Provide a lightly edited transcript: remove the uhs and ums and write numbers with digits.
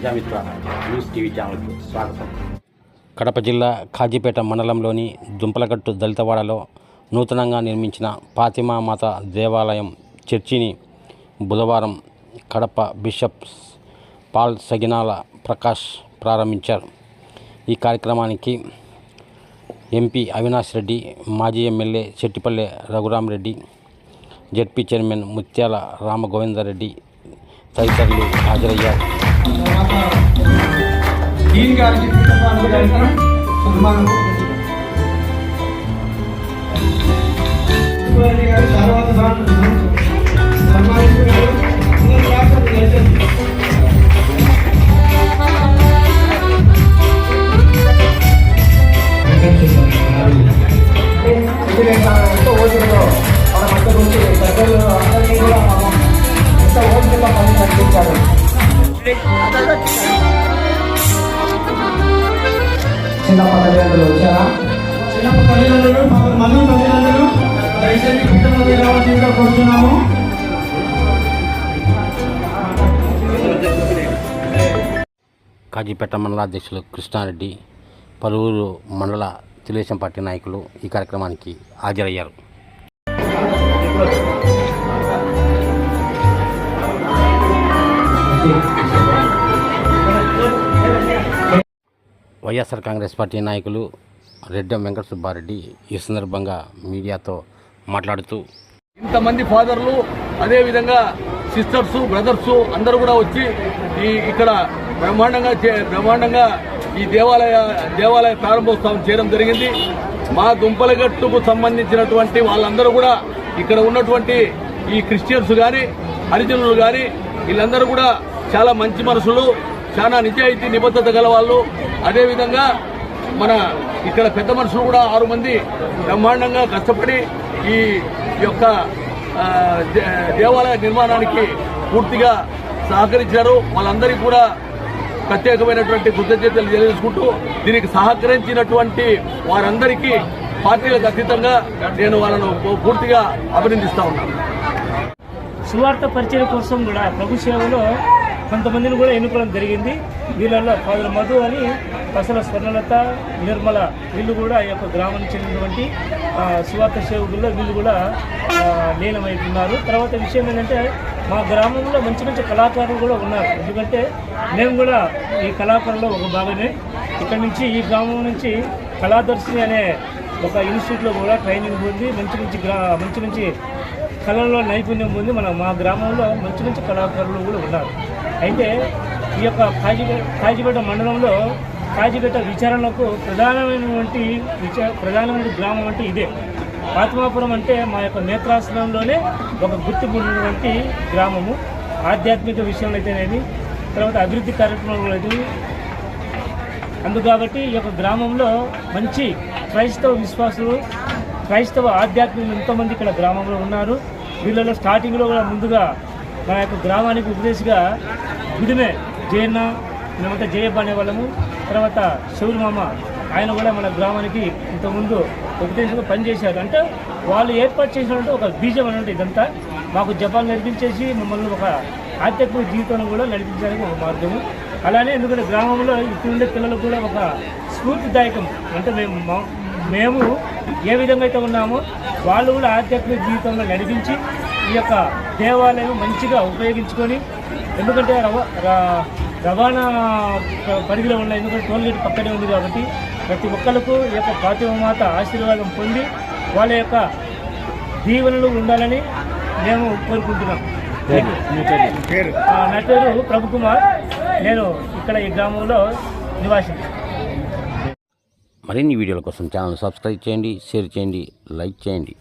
Prajamitra news TV ఛానల్కు స్వాగతం. కడప జిల్లా ఖాజీపేట మండలంలోని దుంపలగట్టు దళితవాడలో నూతనంగా నిర్మించిన ఫాతిమా మాత దేవాలయం చర్చిని బుధవారం కడప బిషప్ పాల్ సగినాల ప్రకాష్ ప్రారంభించారు. ఈ కార్యక్రమానికి ఎంపీ అవినాష్ రెడ్డి, మాజీ ఎమ్మెల్యే చెట్టిపల్లె రఘురామరెడ్డి, జెడ్పీ చైర్మన్ ముత్యాల రామగోవిందరెడ్డి తదితరులు హాజరయ్యారు. చిన్నప్ప తల్లిదండ్రులు వచ్చారా? చిన్నప్ప తల్లిదండ్రులు మళ్ళీ తల్లిదండ్రులు దయచేసి కుటుంబ రావాల్సిందిగా కోరుతున్నాము. ఖాజీపేట మండలాధ్యక్షులు కృష్ణారెడ్డి, పలువురు మండల తెలుగుదేశం పార్టీ నాయకులు ఈ కార్యక్రమానికి హాజరయ్యారు. వైఎస్ఆర్ కాంగ్రెస్ పార్టీ నాయకులు రెడ్డెం వెంకట సుబ్బారెడ్డి ఈ సందర్భంగా మీడియాతో మాట్లాడుతూ, ఇంతమంది ఫాదర్లు, అదేవిధంగా సిస్టర్సు, బ్రదర్సు అందరూ కూడా వచ్చి ఇక్కడ బ్రహ్మాండంగా ఈ దేవాలయ ప్రారంభోత్సవం చేయడం జరిగింది. మా దుంపలగట్టుకు సంబంధించినటువంటి వాళ్ళందరూ కూడా ఇక్కడ ఉన్నటువంటి ఈ క్రిస్టియన్స్ కానీ, హరిజనులు కానీ వీళ్ళందరూ కూడా చాలా మంచి మనసులు, చాలా నిజాయితీ నిబద్ధత గల వాళ్ళు. అదేవిధంగా మన ఇక్కడ పెద్ద మనుషులు కూడా 6 మంది బ్రహ్మాండంగా కష్టపడి ఈ యొక్క దేవాలయ నిర్మాణానికి పూర్తిగా సహకరించారు. వాళ్ళందరికీ కూడా ప్రత్యేకమైనటువంటి కృతజ్ఞతలు తెలియజేసుకుంటూ దీనికి సహకరించినటువంటి వారందరికీ పార్టీలకు అతీతంగా నేను వాళ్ళను పూర్తిగా అభినందిస్తూ ఉన్నాను. సువార్త పరిచయం కోసం కూడా ప్రభు సేవలో కొంతమందిని కూడా ఎన్నుకోవడం జరిగింది. వీళ్ళల్లో ఫాదర్ మధు అని, పసల స్వర్ణలత, నిర్మల వీళ్ళు కూడా ఈ యొక్క గ్రామానికి చెందినటువంటి సువార్త సేవకుల్లో వీళ్ళు కూడా లీనమవుతున్నారు. తర్వాత విషయం ఏంటంటే మా గ్రామంలో మంచి మంచి కళాకారులు కూడా ఉన్నారు. ఎందుకంటే మేము కూడా ఈ కళాకారుల్లో ఒక భాగమే. ఇక్కడ నుంచి ఈ గ్రామం నుంచి కళాదర్శిని అనే ఒక ఇన్స్టిట్యూట్లో కూడా ట్రైనింగ్ పొంది మంచి మంచి కళల్లో నైపుణ్యం పొంది మా గ్రామంలో మంచి మంచి కళాకారులు కూడా ఉన్నారు. అయితే ఈ యొక్క ఖాజీపేట మండలంలో ఖాజీపేట విచారణకు ప్రధానమైన గ్రామం అంటే ఇదే. ఫాతిమాపురం అంటే మా యొక్క నేత్రాశ్రమంలోనే ఒక గుర్తింపు ఉన్నటువంటి గ్రామము. ఆధ్యాత్మిక విషయంలో అయితేనేమి, తర్వాత అభివృద్ధి కార్యక్రమాలు అయితే కాబట్టి ఈ యొక్క గ్రామంలో మంచి క్రైస్తవ విశ్వాసులు, క్రైస్తవ ఆధ్యాత్మికలు ఎంతోమంది ఇక్కడ గ్రామంలో ఉన్నారు. వీళ్ళలో స్టార్టింగ్లో కూడా ముందుగా మా యొక్క గ్రామానికి ఉపదేశిగా గుడిమే జయన్న, మేమంతా జయబ్బ అనేవాళ్ళము. తర్వాత శౌరి మామ, ఆయన కూడా మన గ్రామానికి ఇంతకుముందు ఉపదేశంగా పనిచేశారు. అంటే వాళ్ళు ఏర్పాటు చేసినట్టు ఒక బీజం అన్నట్టు ఇదంతా మాకు జపాన్ నడిపించేసి మమ్మల్ని ఒక ఆధ్యాత్మిక జీవితాన్ని కూడా నడిపించడానికి ఒక మార్గము. అలానే ఎందుకంటే గ్రామంలో ఇప్పుడు ఉండే పిల్లలకు కూడా ఒక స్ఫూర్తిదాయకం. అంటే మేము ఏ విధంగా అయితే ఉన్నామో వాళ్ళు కూడా ఆధ్యాత్మిక జీవితంలో నడిపించి ఈ యొక్క దేవాలయం మంచిగా ఉపయోగించుకొని, ఎందుకంటే రవాణా పరిధిలో ఉన్నాయి, ఎందుకంటే టోల్గేట్ పక్కనే ఉంది కాబట్టి ప్రతి ఒక్కరికి ఈ యొక్క ఫాతిమా మాత ఆశీర్వాదం పొంది వాళ్ళ యొక్క దీవెనలు ఉండాలని మేము కోరుకుంటున్నాం. నా పేరు ప్రభుకుమార్, నేను ఇక్కడ ఈ గ్రామంలో నివాసి. మరిన్ని వీడియోల కోసం ఛానల్ సబ్స్క్రైబ్ చేయండి, షేర్ చేయండి, లైక్ చేయండి.